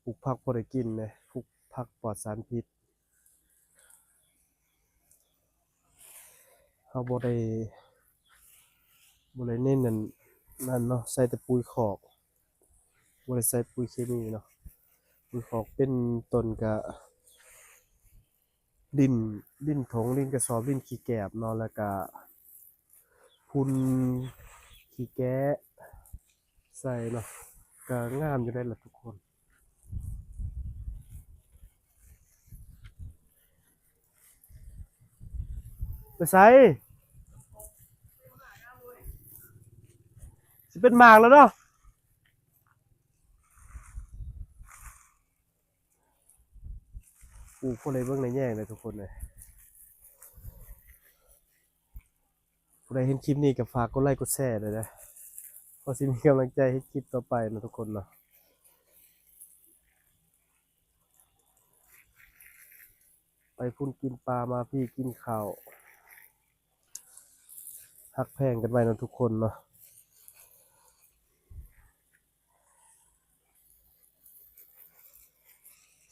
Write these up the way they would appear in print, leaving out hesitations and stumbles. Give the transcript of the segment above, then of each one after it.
ปลูกผักพอได้กินเลยปลูกผักปลอดสารพิษเฮาบ่ได้เน้นนั่นเนาะใส่แต่ปุ๋ยคอกบ่ได้ใส่ปุ๋ยเคมีเนาะปุ๋ยคอกเป็นต้นก็ดินดินถงดินกระสอบดินขี้แกบเนาะแล้วก็พุ่นขี้แกะใส่เนาะก็งามอยู่ได้ล่ะทุกคนไปไสสิเป็นหมากแล้วเนาะปลูกพวกเลยเบิ่งในแย่งเลยทุกคนเลยผู้ใดเห็นคลิปนี้ก็ฝากกดไลค์กดแชร์ด้วยนะเพราะสิมีกำลังใจให้คลิปต่อไปนะทุกคนเนาะไปพุ่นกินปลามาพี่กินข้าวฮักแพงกันไว้นะทุกคนเนาะ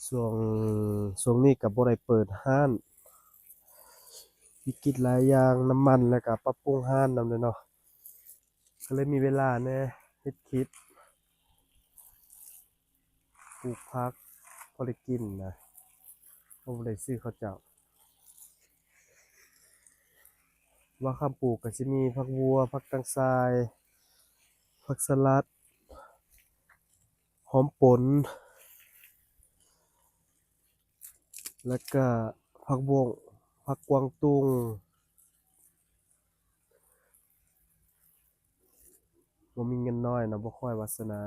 ช่วงช่วงนี้ก็บ่ได้เปิดร้านวิกฤตหลายอย่างน้ำมันแล้วก็ปรับปรุงร้านนำเลยเนาะก็เลยมีเวลาแหน่เฮ็ดคลิปปลูกผักพอได้กินนะบ่ได้ซื้อเขาวเจ้าว่าคำปลูกก็สิมีผักบัวผักตังทรายผักสลัดหอมป่นแล้วก็ผักบวงผักกวางตุ้งบ่มีเงินน้อยนะบ่ค่อยวาสนา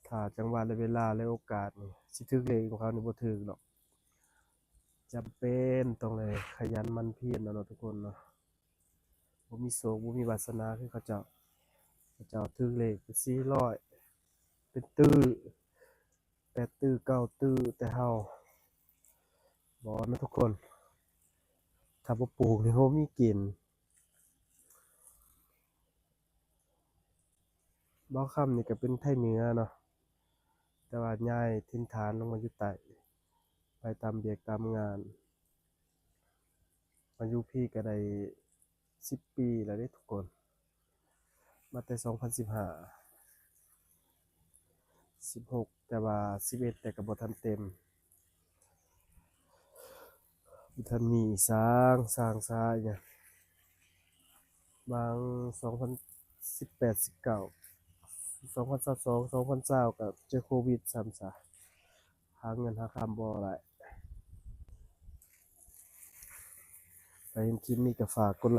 ถ้าจังหวะและเวลาและโอกาสนี่สิถึกเลขของเขานี่บ่ถึกดอกจำเป็นต้องเลยขยันหมั่นเพียรนะเนาะทุกคนเนาะบ่มีโชคบ่มีวาสนาคือเขาเจ้าเขาเจ้าถึกเลขเป็น400เป็นตื้อ8ตื้อ9ตื้อแต่เฮาบ่นะทุกคนถ้าบ่ปลูกนี่บ่มีกินบ่าวค่ำนี่ก็เป็นไทเหนือเนาะแต่ว่าย้ายถิ่นฐานลงมาอยู่ใต้ไปตามเวียกตามงานมาอยู่พี่ก็ได้10 ปีแล้วเด้ทุกคนมาแต่2015 16แต่ว่า11แต่ก็บ่ทันเต็มบ่ทันมีสร้างอิหยังบาง2018 19 2022 2020ก็เจอโควิดซ้ำซะหาเงินหาคำบ่ได้ใครเห็นคลิปนี้ก็ฝากกดไลค์